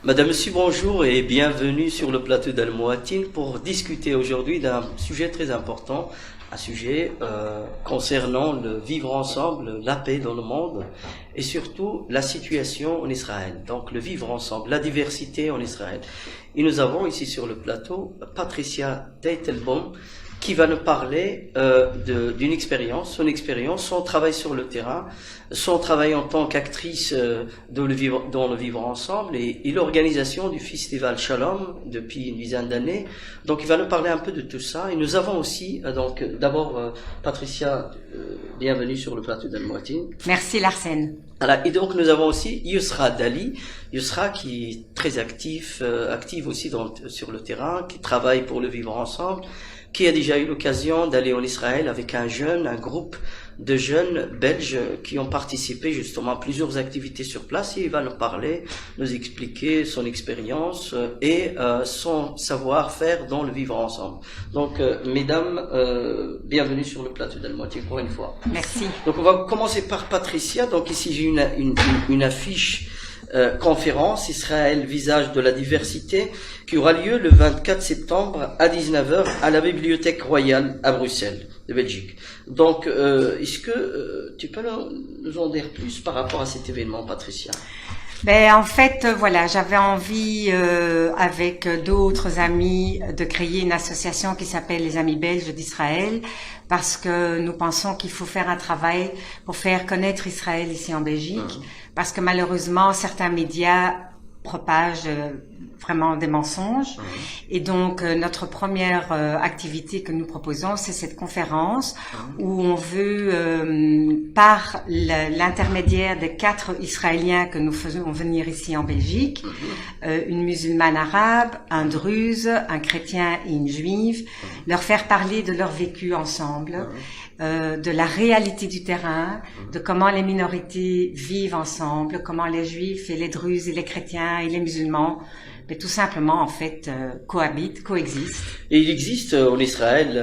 Madame, Monsieur, bonjour et bienvenue sur le plateau d'Al-Mouatin pour discuter aujourd'hui d'un sujet très important, un sujet concernant le vivre ensemble, la paix dans le monde et surtout la situation en Israël. Donc le vivre ensemble, la diversité en Israël. Et nous avons ici sur le plateau Patricia Teitelbaum qui va nous parler d'une expérience, son travail sur le terrain, son travail en tant qu'actrice dans le vivre ensemble et l'organisation du festival Shalom depuis une dizaine d'années. Donc il va nous parler un peu de tout ça. Et nous avons aussi, donc d'abord Patricia, bienvenue sur le plateau d'Al-Mouatin. Merci Larsen. Voilà, et donc nous avons aussi Yousra Dali, Yousra qui est très active aussi sur le terrain, qui travaille pour le vivre ensemble, qui a déjà eu l'occasion d'aller en Israël avec un groupe de jeunes belges qui ont participé justement à plusieurs activités sur place, et il va nous parler, nous expliquer son expérience et son savoir-faire dans le vivre ensemble. Donc mesdames, bienvenue sur le plateau d'Al-Mouatin encore une fois. Merci. Donc on va commencer par Patricia. Donc ici j'ai une affiche conférence Israël, visage de la diversité, qui aura lieu le 24 septembre à 19h à la Bibliothèque Royale à Bruxelles, de Belgique. Donc, est-ce que tu peux nous en dire plus par rapport à cet événement, Patricia? En fait, voilà, j'avais envie, avec d'autres amis, de créer une association qui s'appelle les Amis Belges d'Israël, parce que nous pensons qu'il faut faire un travail pour faire connaître Israël ici en Belgique, parce que malheureusement, certains médias propagent vraiment des mensonges. Et donc, notre première activité que nous proposons, c'est cette conférence où on veut, par l'intermédiaire des 4 Israéliens que nous faisons venir ici en Belgique, une musulmane arabe, un druze, un chrétien et une juive, leur faire parler de leur vécu ensemble, de la réalité du terrain, de comment les minorités vivent ensemble, comment les juifs et les druzes et les chrétiens et les musulmans, mais tout simplement en fait coexistent. Et il existe en Israël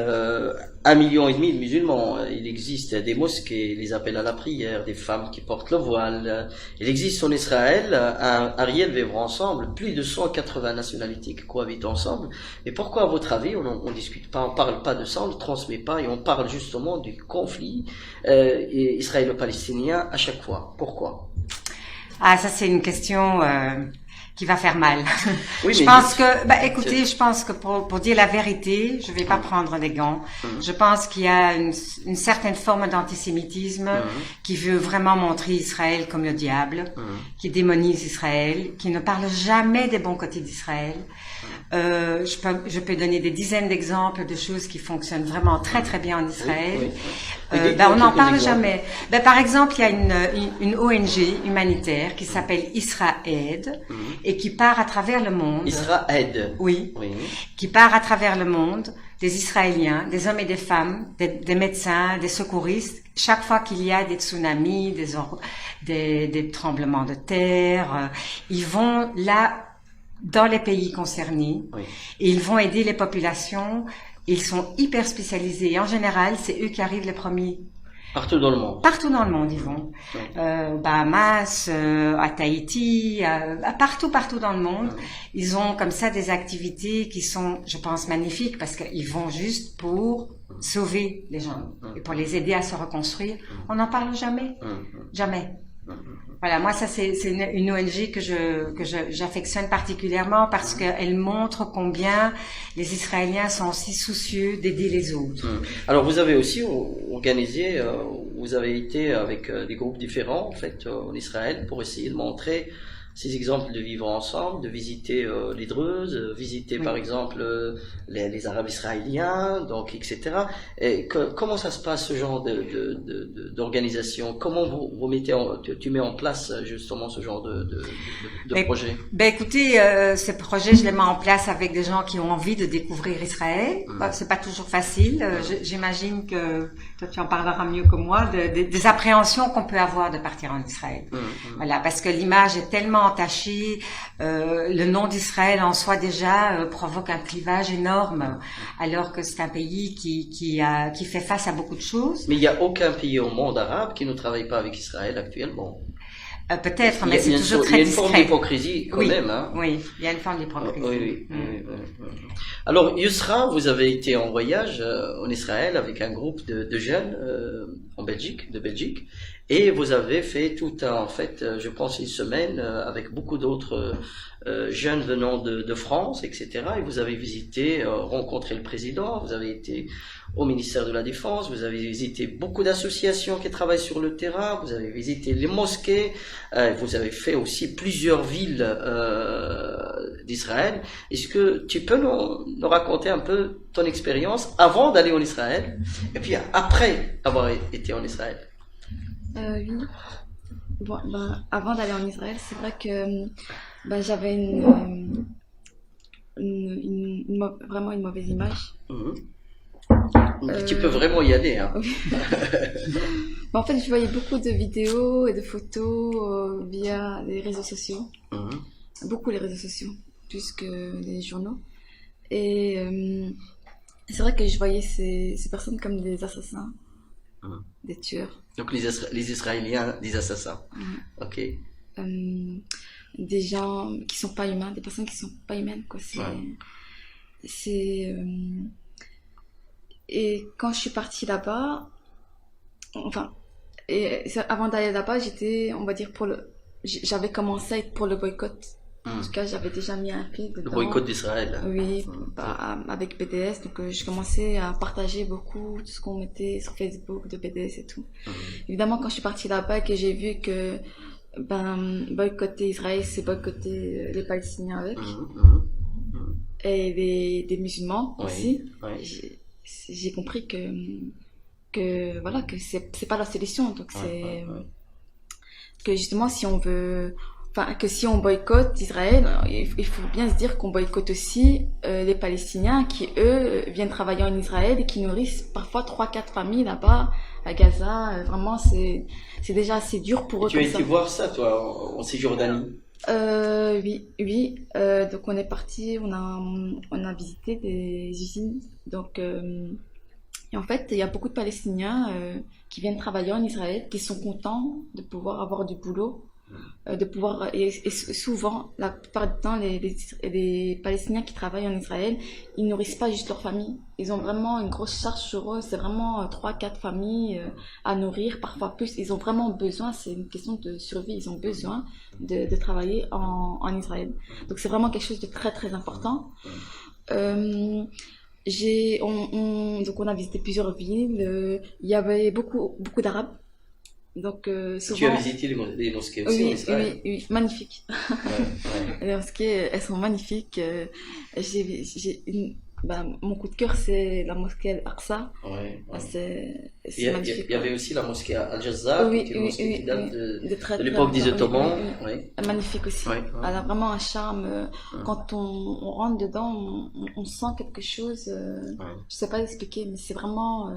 1,5 million de musulmans. Il existe des mosquées, les appels à la prière, des femmes qui portent le voile. Il existe en Israël un réel vivre ensemble, plus de 180 nationalités qui cohabitent ensemble. Et pourquoi, à votre avis, on discute pas, on parle pas de ça, on ne transmet pas, et on parle justement du conflit israélo-palestinien à chaque fois? Pourquoi? Ah, ça c'est une question qui va faire mal. Oui, je pense que, écoutez, je pense que pour dire la vérité, je vais pas prendre les gants. Je pense qu'il y a une certaine forme d'antisémitisme qui veut vraiment montrer Israël comme le diable, qui démonise Israël, qui ne parle jamais des bons côtés d'Israël. Je peux donner des dizaines d'exemples de choses qui fonctionnent vraiment très très bien en Israël. On n'en parle jamais. Par exemple, il y a une ONG humanitaire qui s'appelle Israël et qui part à travers le monde. Israël. Oui. Qui part à travers le monde, des Israéliens, des hommes et des femmes, des médecins, des secouristes. Chaque fois qu'il y a des tsunamis, des tremblements de terre, ils vont là dans les pays concernés et ils vont aider les populations. Ils sont hyper spécialisés et en général, c'est eux qui arrivent les premiers. Partout dans le monde. Partout dans le monde, ils vont. Bahamas, à Tahiti, partout dans le monde. Ils ont comme ça des activités qui sont, je pense, magnifiques parce qu'ils vont juste pour sauver les gens et pour les aider à se reconstruire. On n'en parle jamais. Jamais. Voilà, moi ça c'est une ONG que j'affectionne particulièrement parce qu'elle montre combien les Israéliens sont aussi soucieux d'aider les autres. Alors vous avez aussi organisé, vous avez été avec des groupes différents en fait en Israël pour essayer de montrer ces exemples de vivre ensemble, de visiter les Druzes, visiter par exemple les Arabes israéliens, donc etc. Et comment ça se passe ce genre d'organisation? Comment tu mets en place justement ce genre de projet? Écoutez, ces projets je les mets en place avec des gens qui ont envie de découvrir Israël. C'est pas toujours facile. J'imagine que toi tu en parleras mieux que moi des appréhensions qu'on peut avoir de partir en Israël. Voilà, parce que l'image est tellement entachée, le nom d'Israël en soi déjà provoque un clivage énorme, alors que c'est un pays qui fait face à beaucoup de choses. Mais il n'y a aucun pays au monde arabe qui ne travaille pas avec Israël actuellement. Peut-être, mais c'est toujours très discret. Il y a une forme d'hypocrisie quand même. Hein. Oui, il y a une forme d'hypocrisie. Oui. Alors, Yousra, vous avez été en voyage en Israël avec un groupe de jeunes de Belgique, et vous avez fait en fait, je pense une semaine avec beaucoup d'autres jeunes venant de France, etc. Et vous avez visité, rencontré le président, vous avez été au ministère de la Défense, vous avez visité beaucoup d'associations qui travaillent sur le terrain, vous avez visité les mosquées, vous avez fait aussi plusieurs villes d'Israël. Est-ce que tu peux nous raconter un peu ton expérience avant d'aller en Israël et puis après avoir été en Israël? Oui. Bon, avant d'aller en Israël, c'est vrai que j'avais vraiment une mauvaise image. Tu peux vraiment y aller. Hein. En fait, je voyais beaucoup de vidéos et de photos via les réseaux sociaux. Beaucoup les réseaux sociaux, plus que les journaux. Et c'est vrai que je voyais ces personnes comme des assassins, des tueurs. Donc les Israéliens, des assassins. Ok. Des gens qui sont pas humains, des personnes qui sont pas humaines, quoi. Et quand je suis partie là-bas, avant d'aller là-bas, on va dire j'avais commencé à être pour le boycott. En tout cas, j'avais déjà mis un pied dedans. Le boycott d'Israël. Oui, avec BDS. Donc, je commençais à partager beaucoup tout ce qu'on mettait sur Facebook de BDS et tout. Évidemment, quand je suis partie là-bas et que j'ai vu que boycotter Israël, c'est boycotter les Palestiniens avec. Et des musulmans aussi. J'ai compris que voilà, que c'est pas la solution. Donc, que justement, si on boycotte Israël, il faut bien se dire qu'on boycotte aussi les Palestiniens qui, eux, viennent travailler en Israël et qui nourrissent parfois 3-4 familles là-bas, à Gaza. Vraiment, c'est déjà assez dur pour eux. Tu as été voir ça, toi, en Cisjordanie? Oui. Donc, on est parti, on a visité des usines. Donc, et en fait, il y a beaucoup de Palestiniens qui viennent travailler en Israël, qui sont contents de pouvoir avoir du boulot. Et souvent, la plupart du temps, les Palestiniens qui travaillent en Israël, ils nourrissent pas juste leur famille. Ils ont vraiment une grosse charge sur eux. C'est vraiment 3-4 familles à nourrir, parfois plus. Ils ont vraiment besoin, c'est une question de survie. Ils ont besoin de travailler en Israël. Donc c'est vraiment quelque chose de très très important. Donc on a visité plusieurs villes. Il y avait beaucoup d'Arabes. Donc, souvent... Tu as visité les mosquées aussi en Israël? Oui, magnifiques. Les mosquées, elles sont magnifiques. Mon coup de cœur, c'est la mosquée Al-Aqsa. C'est magnifique. Il y avait aussi la mosquée Al-Jazza, qui est une mosquée qui date de l'époque des Ottomans. Magnifique aussi. Elle a vraiment un charme. Quand on rentre dedans, on sent quelque chose. Je sais pas l'expliquer, mais c'est vraiment...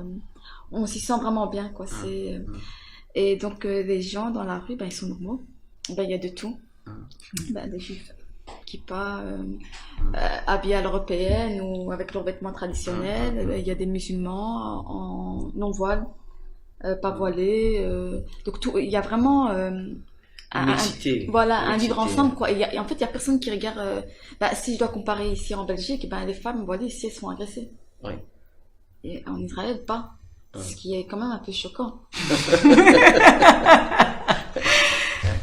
on s'y sent vraiment bien, quoi. Et donc, les gens dans la rue, ils sont normaux. Il y a de tout. Des juifs qui pas habillés à l'européenne ou avec leurs vêtements traditionnels. Il y a des musulmans en non-voile, pas voilés. Donc, il y a vraiment un vivre ensemble, quoi. Et en fait, il y a personne qui regarde. Si je dois comparer ici en Belgique, les femmes voilées ici, elles sont agressées. Et en Israël, pas. Ce qui est quand même un peu choquant.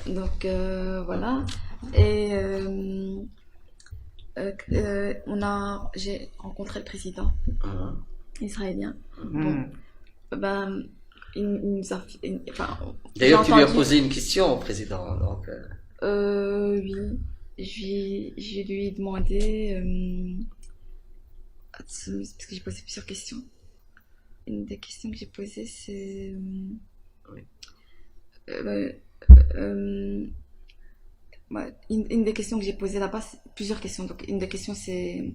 Donc voilà. Et j'ai rencontré le président israélien. Il nous a D'ailleurs, tu lui as posé une question au président. Donc, oui, je lui ai demandé parce que j'ai posé plusieurs questions. Une des questions que j'ai posées, c'est une des questions que j'ai posées là-bas, c'est plusieurs questions. Donc, une des questions, c'est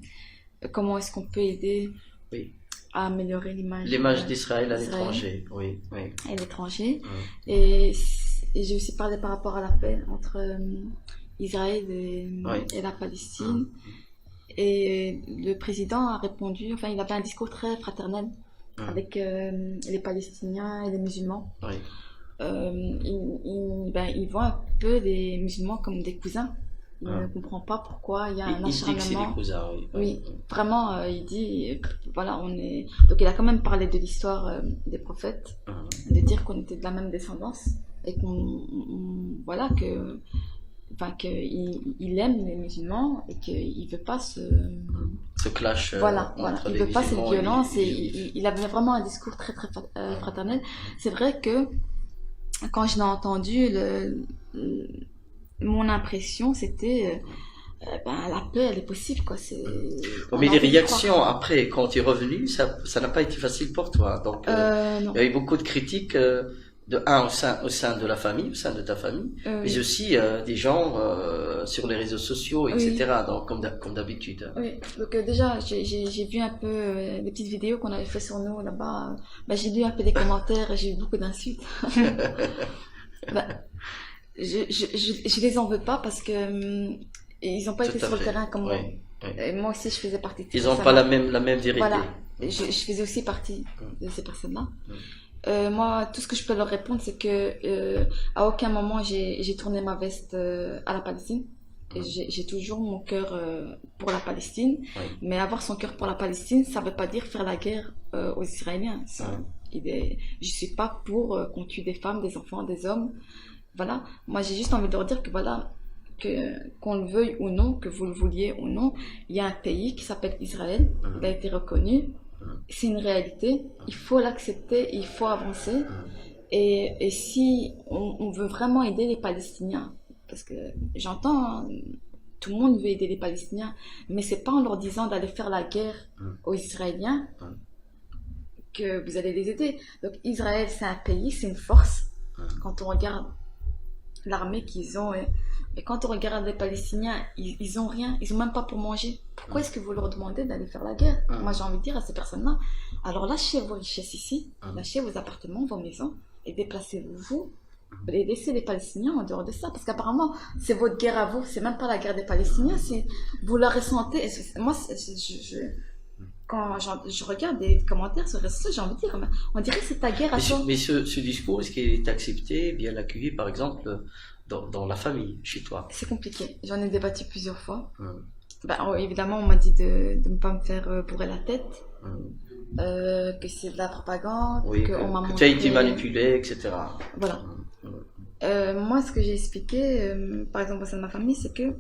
comment est-ce qu'on peut aider à améliorer l'image d'Israël à l'étranger. À l'étranger. Et j'ai aussi parlé par rapport à la paix entre Israël et la Palestine. Et le président a répondu, il avait un discours très fraternel avec les Palestiniens et les musulmans. ils voient un peu les musulmans comme des cousins. Il ne comprend pas pourquoi il y a un Il dit que c'est des acharnement. cousins, oui. Oui, vraiment, il dit, voilà, on est. Donc, il a quand même parlé de l'histoire des prophètes, de dire qu'on était de la même descendance et voilà, qu'il aime les musulmans et qu'il veut pas Ce clash voilà, entre il les veut pas cette musulmans violence et et les juifs. il avait vraiment un discours très très fraternel. C'est vrai que quand je l'ai entendu, mon impression c'était la paix elle est possible quoi. Bon, On mais a les envie de réactions croire. après, quand tu es revenu, ça n'a pas été facile pour toi. Donc, Non. il y a eu beaucoup de critiques, au sein de la famille, au sein de ta famille, mais Oui. aussi des gens sur les réseaux sociaux, etc. Oui. Donc, comme d'habitude. Oui, donc déjà, j'ai vu un peu les petites vidéos qu'on avait fait sur nous là-bas. J'ai lu un peu des commentaires et j'ai eu beaucoup d'insultes. Bah, je les en veux pas parce que ils n'ont pas été Tout à sur le fait. terrain comme moi. Oui, oui. Et moi aussi, je faisais partie de ces Ils n'ont pas personnes-là. la même vérité. Voilà, je faisais aussi partie de ces personnes-là. Moi, tout ce que je peux leur répondre, c'est que à aucun moment j'ai tourné ma veste à la Palestine. Et j'ai toujours mon cœur pour la Palestine, Oui. mais avoir son cœur pour la Palestine, ça veut pas dire faire la guerre aux Israéliens. Je suis pas pour qu'on tue des femmes, des enfants, des hommes. Voilà. Moi, j'ai juste envie de leur dire que voilà, qu'on le veuille ou non, que vous le vouliez ou non, il y a un pays qui s'appelle Israël. Il a été reconnu. C'est une réalité. Il faut l'accepter. Il faut avancer. Et si on veut vraiment aider les Palestiniens, parce que j'entends, hein, tout le monde veut aider les Palestiniens, mais c'est pas en leur disant d'aller faire la guerre aux Israéliens que vous allez les aider. Donc Israël, c'est un pays, c'est une force. Quand on regarde l'armée qu'ils ont, et quand on regarde les Palestiniens, ils ont rien, ils ont même pas pour manger. Pourquoi est-ce que vous leur demandez d'aller faire la guerre? Moi, j'ai envie de dire à ces personnes-là, alors lâchez vos richesses ici, lâchez vos appartements, vos maisons, et déplacez-vous. Et laissez les Palestiniens en dehors de ça, parce qu'apparemment c'est votre guerre à vous, c'est même pas la guerre des Palestiniens, c'est vous la ressentez. Moi, quand je regarde des commentaires sur les réseaux sociaux, j'ai envie de dire, mais on dirait que c'est ta guerre à toi. Mais ce discours, est-ce qu'il est accepté, bien accueilli, par exemple, dans la famille, chez toi? C'est compliqué. J'en ai débattu plusieurs fois. Évidemment, on m'a dit de ne pas me faire bourrer la tête, que c'est de la propagande, Oui, qu'on m'a que tu montré. as été manipulé, etc. Voilà. Moi, ce que j'ai expliqué, par exemple au sein de ma famille, c'est que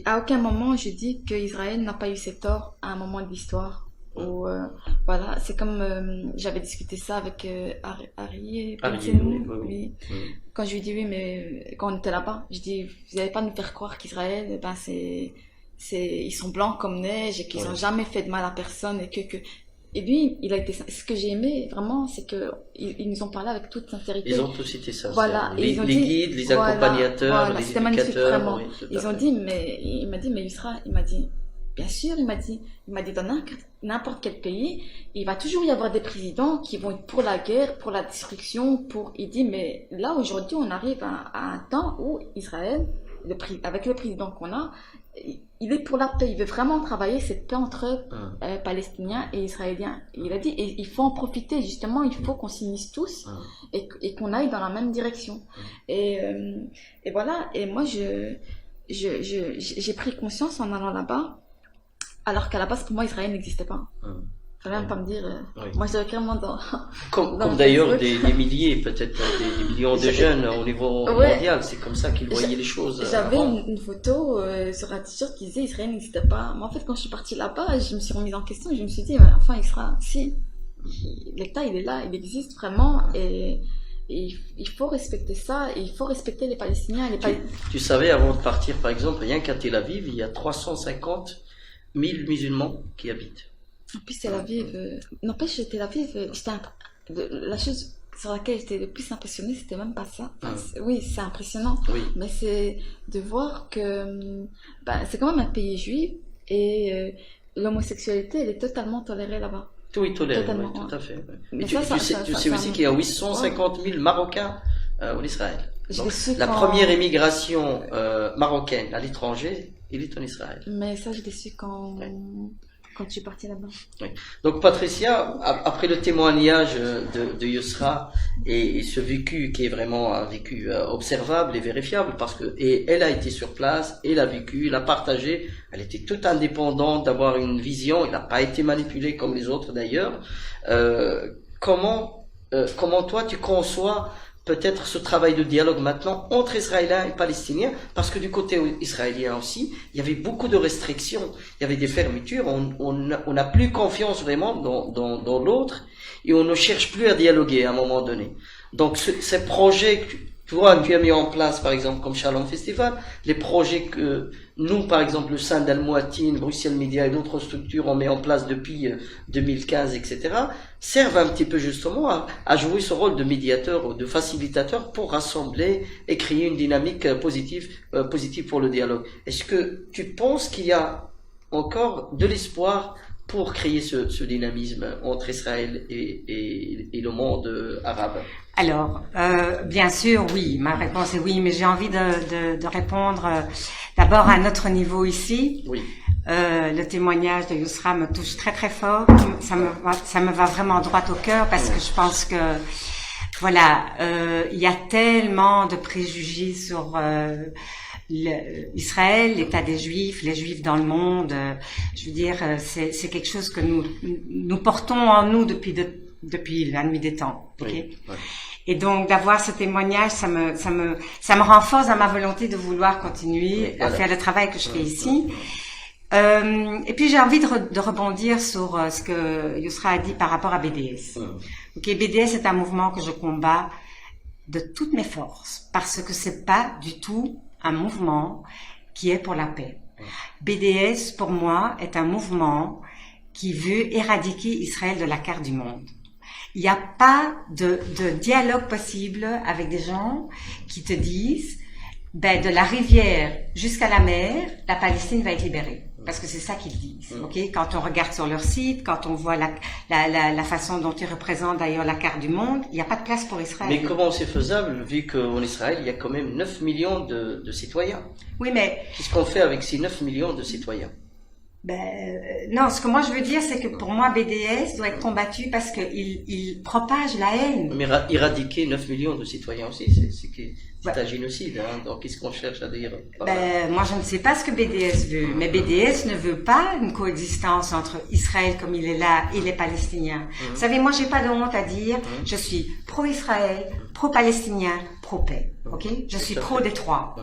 à aucun moment je dis qu'Israël n'a pas eu ses torts à un moment de l'histoire. Voilà, c'est comme j'avais discuté ça avec Harry Benzenou, oui. Quand je lui dis oui, mais quand on était là-bas, je dis vous n'allez pas nous faire croire qu'Israël, ils sont blancs comme neige et qu'ils n'ont jamais fait de mal à personne et lui, il a été. Ce que j'ai aimé vraiment, c'est que ils nous ont parlé avec toute sincérité. Ils ont tous été sincères. Voilà, les guides, les accompagnateurs, les c'était magnifique, éducateurs. vraiment. Oui, Ils ont dit, il m'a dit, mais Yusra, il m'a dit, bien sûr, il m'a dit dans n'importe quel pays, il va toujours y avoir des présidents qui vont être pour la guerre, pour la destruction, il dit, mais là aujourd'hui, on arrive à un temps où Israël, avec le président qu'on a, il est pour la paix, il veut vraiment travailler cette paix entre Palestiniens et Israéliens. Il a dit, et il faut en profiter, justement, il faut qu'on s'unisse tous et qu'on aille dans la même direction. Et voilà, et moi, j'ai pris conscience en allant là-bas, alors qu'à la base, pour moi, Israël n'existait pas. Il ne fallait même pas me dire, moi, j'étais carrément dans... Comme d'ailleurs des milliers, peut-être des millions de jeunes au niveau mondial, c'est comme ça qu'ils voyaient les choses. J'avais une photo sur un t-shirt qui disait Israël n'existait pas. Mais en fait, quand je suis partie là-bas, je me suis remise en question, je me suis dit, mais enfin, l'État, il est là, il existe vraiment, et il faut respecter ça, et il faut respecter les Palestiniens. Tu savais, avant de partir, par exemple, rien qu'à Tel Aviv, il y a 350 000 musulmans qui habitent. En plus, Tel Aviv, n'empêche, Tel Aviv, la chose sur laquelle j'étais le plus impressionnée, c'était même pas ça. Oui, c'est impressionnant, mais c'est de voir que c'est quand même un pays juif et l'homosexualité, elle est totalement tolérée là-bas. Oui, tolérée, oui, tout à fait. Mais tu sais aussi qu'il y a 850 000 Marocains en Israël. Donc, la première émigration marocaine à l'étranger, il est en Israël. Mais ça, je l'ai su quand quand je suis partie là-bas. Oui. Donc Patricia, après le témoignage de Yousra et ce vécu qui est vraiment un vécu observable et vérifiable, parce que et elle a été sur place, elle a vécu, elle a partagé, elle était toute indépendante d'avoir une vision, elle n'a pas été manipulée comme les autres d'ailleurs. Comment toi tu conçois peut-être ce travail de dialogue maintenant entre Israéliens et Palestiniens, parce que du côté israélien aussi, il y avait beaucoup de restrictions, il y avait des fermetures, on n'a plus confiance vraiment dans l'autre, et on ne cherche plus à dialoguer à un moment donné. Donc ces projets que tu as mis en place, par exemple, comme Shalom Festival, les projets que nous, par exemple, le Sein d'Al-Mouatin, Bruxelles Média et d'autres structures ont mis en place depuis 2015, etc., servent un petit peu justement à jouer ce rôle de médiateur ou de facilitateur pour rassembler et créer une dynamique positive pour le dialogue. Est-ce que tu penses qu'il y a encore de l'espoir pour créer ce dynamisme entre Israël et le monde arabe? Alors, bien sûr, oui. Ma réponse est oui, mais j'ai envie de répondre d'abord à notre niveau ici. Oui. Le témoignage de Yousra me touche très très fort. Ça me va vraiment droit au cœur parce que je pense que voilà, il y a tellement de préjugés sur Israël, l'état des Juifs, les Juifs dans le monde. Je veux dire, c'est quelque chose que nous portons en nous depuis la nuit des temps. Okay? Oui. Et donc d'avoir ce témoignage, ça me renforce dans ma volonté de vouloir continuer à faire le travail que je fais ici. Et puis j'ai envie de rebondir sur ce que Yousra a dit par rapport à BDS. Okay, BDS est un mouvement que je combats de toutes mes forces parce que c'est pas du tout un mouvement qui est pour la paix. BDS pour moi est un mouvement qui veut éradiquer Israël de la carte du monde. Il n'y a pas de dialogue possible avec des gens qui te disent, de la rivière jusqu'à la mer, la Palestine va être libérée. Parce que c'est ça qu'ils disent, ok? Quand on regarde sur leur site, quand on voit la façon dont ils représentent d'ailleurs la carte du monde, il n'y a pas de place pour Israël. Mais comment c'est faisable, vu qu'en Israël, il y a quand même 9 millions de citoyens? Oui, mais... Qu'est-ce qu'on fait avec ces 9 millions de citoyens? Non, ce que moi je veux dire, c'est que pour moi, BDS doit être combattu parce qu'il propage la haine. Mais éradiquer 9 millions de citoyens aussi, c'est un génocide, hein. Donc qu'est-ce qu'on cherche à dire? Moi je ne sais pas ce que BDS veut, mais BDS ne veut pas une coexistence entre Israël comme il est là et les Palestiniens. Vous savez, moi j'ai pas de honte à dire, je suis pro-Israël, pro-palestinien, pro-paix, ok? Je suis pro des trois.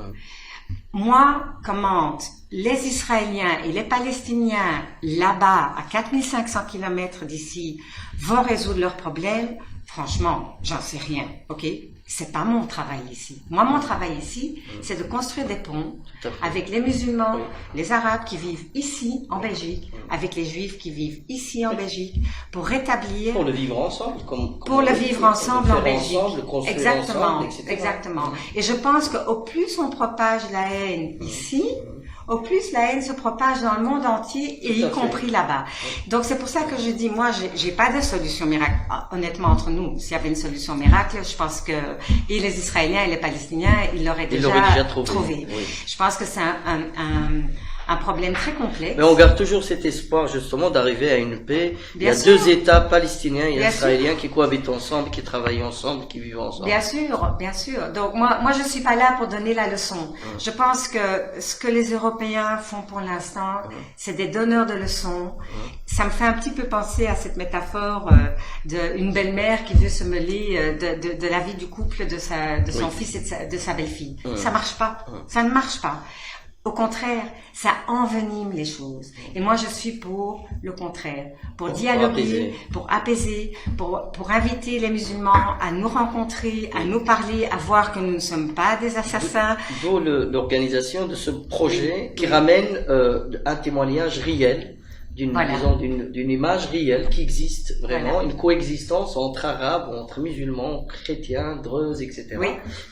Moi, comment les Israéliens et les Palestiniens là-bas, à 4500 km d'ici, vont résoudre leurs problèmes, franchement, j'en sais rien, ok? C'est pas mon travail ici. Moi, mon travail ici, c'est de construire des ponts avec les musulmans, les Arabes qui vivent ici, en Belgique, avec les Juifs qui vivent ici, en Belgique, pour rétablir... Pour le vivre ensemble, pour le vivre ensemble en Belgique. Exactement, ensemble, etc. Exactement. Et je pense qu'au plus on propage la haine ici, au plus la haine se propage dans le monde entier, et y compris là-bas. Donc c'est pour ça que je dis, moi, j'ai pas de solution miracle. Honnêtement, entre nous, s'il y avait une solution miracle, je pense que et les Israéliens et les Palestiniens, ils l'auraient déjà trouvé. Oui. Je pense que c'est un problème très complexe. Mais on garde toujours cet espoir justement d'arriver à une paix. Il y a deux États palestiniens et israéliens qui cohabitent ensemble, qui travaillent ensemble, qui vivent ensemble. Bien sûr, bien sûr. Donc moi je suis pas là pour donner la leçon. Je pense que ce que les Européens font pour l'instant, c'est des donneurs de leçons. Ça me fait un petit peu penser à cette métaphore d'une belle-mère qui veut se mêler de la vie du couple de son fils et de sa belle-fille. Ça marche pas. Ça ne marche pas. Au contraire, ça envenime les choses. Et moi, je suis pour le contraire, pour dialoguer, pour apaiser, pour inviter les musulmans à nous rencontrer, à nous parler, à voir que nous ne sommes pas des assassins. D'où l'organisation de ce projet qui ramène un témoignage réel, d'une image réelle qui existe vraiment, une coexistence entre Arabes, entre musulmans, chrétiens, Druzes, etc.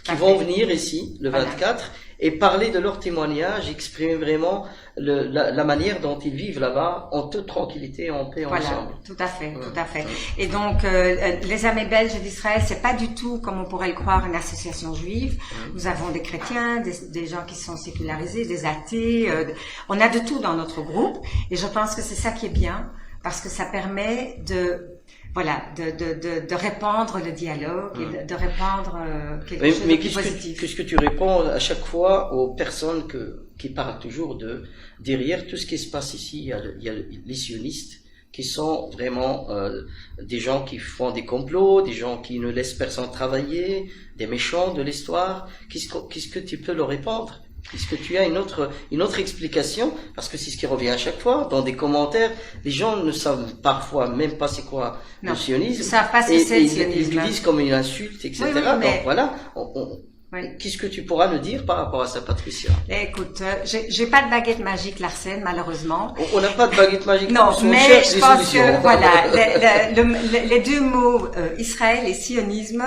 Qui vont venir ici le 24. et parler de leur témoignage, exprimer vraiment la manière dont ils vivent là-bas en toute tranquillité, en paix, voilà, ensemble. tout à fait, tout à fait. Et donc, les Amis belges d'Israël, c'est pas du tout, comme on pourrait le croire, une association juive. Nous avons des chrétiens, des gens qui sont sécularisés, des athées. On a de tout dans notre groupe. Et je pense que c'est ça qui est bien, parce que ça permet de répandre le dialogue et de répandre quelque chose de plus positif. Qu'est-ce que tu réponds à chaque fois aux personnes qui parlent toujours derrière tout ce qui se passe ici, il y a les sionistes qui sont vraiment des gens qui font des complots, des gens qui ne laissent personne travailler, des méchants de l'histoire. Qu'est-ce que tu peux leur répondre? Est-ce que tu as une autre explication? Parce que c'est ce qui revient à chaque fois. Dans des commentaires, les gens ne savent parfois même pas c'est quoi le sionisme. Ils ne savent pas ce que c'est le sionisme. Ils le disent comme une insulte, etc. Oui, mais... Donc voilà, qu'est-ce que tu pourras nous dire par rapport à ça, Patricia? Écoute, j'ai pas de baguette magique, Larsen, malheureusement. On n'a pas de baguette magique. Non, mais je pense que voilà, les deux mots Israël et sionisme,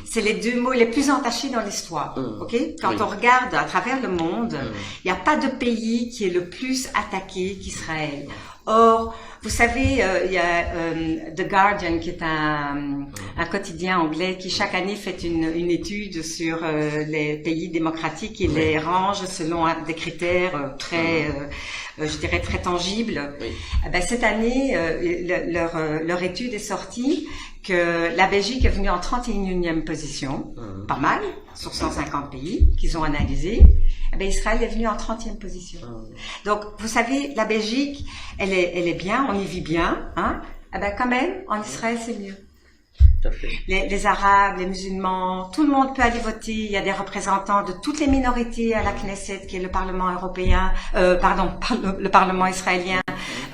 c'est les deux mots les plus entachés dans l'histoire. Ok? Quand on regarde à travers le monde, il n'y a pas de pays qui est le plus attaqué qu'Israël. Or, vous savez, il y a The Guardian, qui est un quotidien anglais, qui chaque année fait une étude sur les pays démocratiques et les range selon des critères très, je dirais, très tangibles. Oui. Ben, cette année, leur étude est sortie que la Belgique est venue en 31e position, pas mal, sur 150 pays qu'ils ont analysés. Eh bien, Israël est venu en 30e position. Donc, vous savez, la Belgique, elle est bien, on y vit bien, hein. Eh bien, quand même, en Israël, c'est mieux. Tout à fait. Les Arabes, les musulmans, tout le monde peut aller voter. Il y a des représentants de toutes les minorités à la Knesset, qui est le Parlement européen, le Parlement israélien.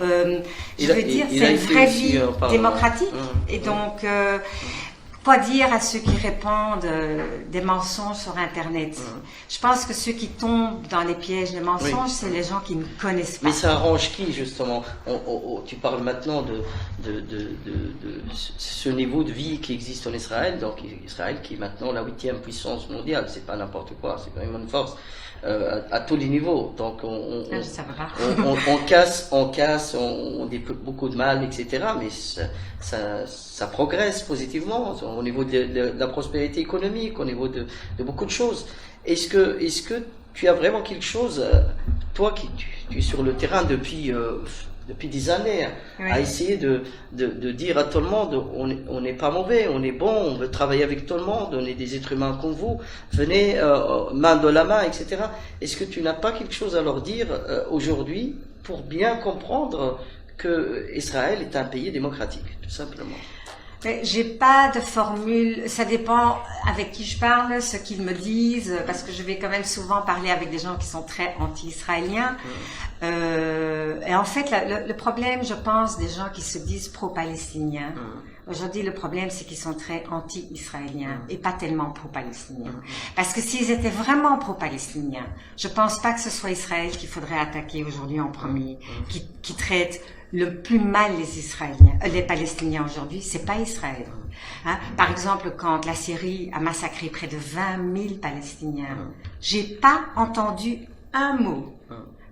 Je veux dire, c'est une vraie vie démocratique. Et donc, quoi dire à ceux qui répandent des mensonges sur Internet? Je pense que ceux qui tombent dans les pièges des mensonges, c'est les gens qui ne connaissent pas. Mais ça arrange qui, justement? Tu parles maintenant de ce niveau de vie qui existe en Israël, donc Israël qui est maintenant la 8e puissance mondiale, c'est pas n'importe quoi, c'est vraiment une force. À tous les niveaux. Donc on casse, on dit beaucoup de mal, etc. Mais ça progresse positivement au niveau de la prospérité économique, au niveau de beaucoup de choses. Est-ce que tu as vraiment quelque chose, toi tu es sur le terrain depuis des années, à essayer de dire à tout le monde, on n'est pas mauvais, on est bon, on veut travailler avec tout le monde, on est des êtres humains comme vous, venez main dans la main, etc. Est-ce que tu n'as pas quelque chose à leur dire aujourd'hui pour bien comprendre que Israël est un pays démocratique, tout simplement? J'ai pas de formule, ça dépend avec qui je parle, ce qu'ils me disent, parce que je vais quand même souvent parler avec des gens qui sont très anti-israéliens. Et en fait, le problème, je pense, des gens qui se disent pro-palestiniens, aujourd'hui, le problème, c'est qu'ils sont très anti-israéliens et pas tellement pro-palestiniens. Parce que s'ils étaient vraiment pro-palestiniens, je pense pas que ce soit Israël qu'il faudrait attaquer aujourd'hui en premier, qui traite le plus mal les Israéliens, les Palestiniens aujourd'hui, c'est pas Israël. Hein? Par exemple, quand la Syrie a massacré près de 20 000 Palestiniens, j'ai pas entendu un mot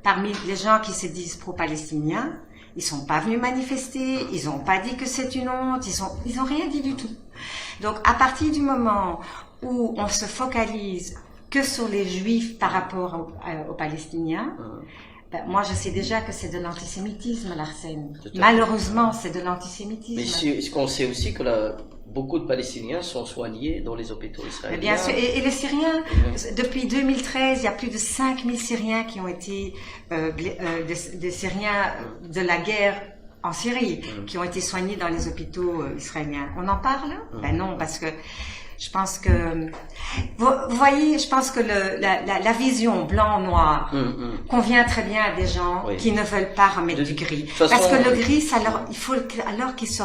parmi les gens qui se disent pro-palestiniens. Ils sont pas venus manifester, ils ont pas dit que c'est une honte, ils ont rien dit du tout. Donc, à partir du moment où on se focalise que sur les Juifs par rapport aux Palestiniens, moi, je sais déjà que c'est de l'antisémitisme, Larsen. Malheureusement, c'est de l'antisémitisme. Mais est-ce qu'on sait aussi que beaucoup de Palestiniens sont soignés dans les hôpitaux israéliens? Bien sûr. Et les Syriens, depuis 2013, il y a plus de 5000 Syriens qui ont été des Syriens de la guerre en Syrie, qui ont été soignés dans les hôpitaux israéliens. On en parle? Ben non, parce que je pense que vous voyez, je pense que la vision blanc-noir convient très bien à des gens qui ne veulent pas remettre du gris. Parce que le gris, il faut alors qu'ils se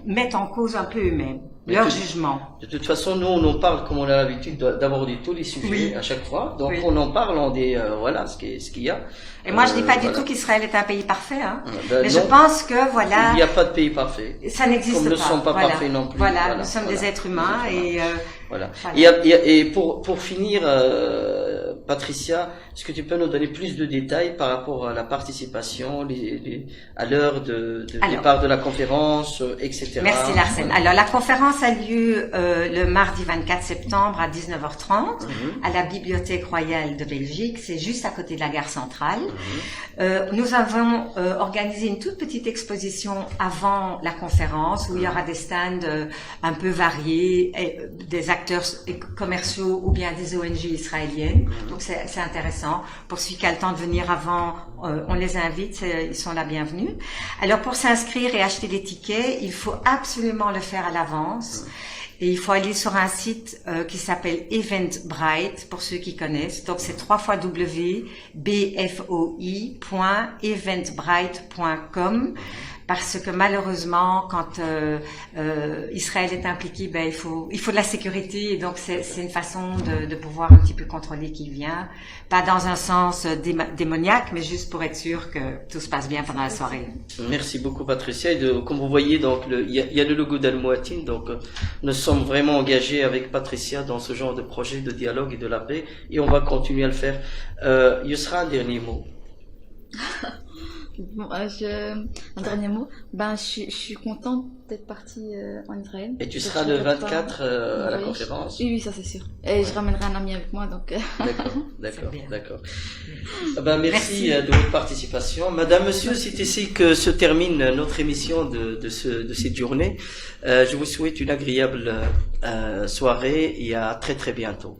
mettent en cause un peu eux-mêmes, leur jugement. De toute façon, nous, on en parle comme on a l'habitude d'aborder tous les sujets à chaque fois. Donc, on en parle, on dit, voilà, ce qu'il y a. Et moi, je dis pas du tout qu'Israël est un pays parfait, hein. Mais je pense que, voilà. Il n'y a pas de pays parfait. Ça n'existe pas. Comme ne sont pas parfaits non plus. Voilà, nous sommes des êtres humains et, voilà. Et pour finir, Patricia, est-ce que tu peux nous donner plus de détails par rapport à la participation, à l'heure de départ de la conférence, etc. Merci Larsen. Alors la conférence a lieu le mardi 24 septembre à 19h30 à la Bibliothèque royale de Belgique, c'est juste à côté de la gare centrale. Nous avons organisé une toute petite exposition avant la conférence où il y aura des stands un peu variés, des acteurs commerciaux ou bien des ONG israéliennes. Donc c'est intéressant. Pour celui qui a le temps de venir avant, on les invite, ils sont la bienvenue. Alors pour s'inscrire et acheter les tickets, il faut absolument le faire à l'avance. Et il faut aller sur un site qui s'appelle Eventbrite, pour ceux qui connaissent. Donc c'est www.eventbrite.com. Parce que malheureusement, quand Israël est impliqué, il faut de la sécurité, et donc c'est une façon de pouvoir un petit peu contrôler qui vient, pas dans un sens démoniaque, mais juste pour être sûr que tout se passe bien pendant la soirée. Merci beaucoup Patricia. Et comme vous voyez, donc il y a le logo d'Al Mouatine, donc nous sommes vraiment engagés avec Patricia dans ce genre de projet de dialogue et de la paix, et on va continuer à le faire. Yousra, un dernier mot. Bon, un dernier mot. Je suis contente d'être partie en Israël. Et tu seras le 24 à la conférence? Oui, ça c'est sûr. Et je ramènerai un ami avec moi, donc. D'accord. Merci de votre participation. Madame, monsieur, c'est ici que se termine notre émission de cette journée. Je vous souhaite une agréable soirée et à très très bientôt.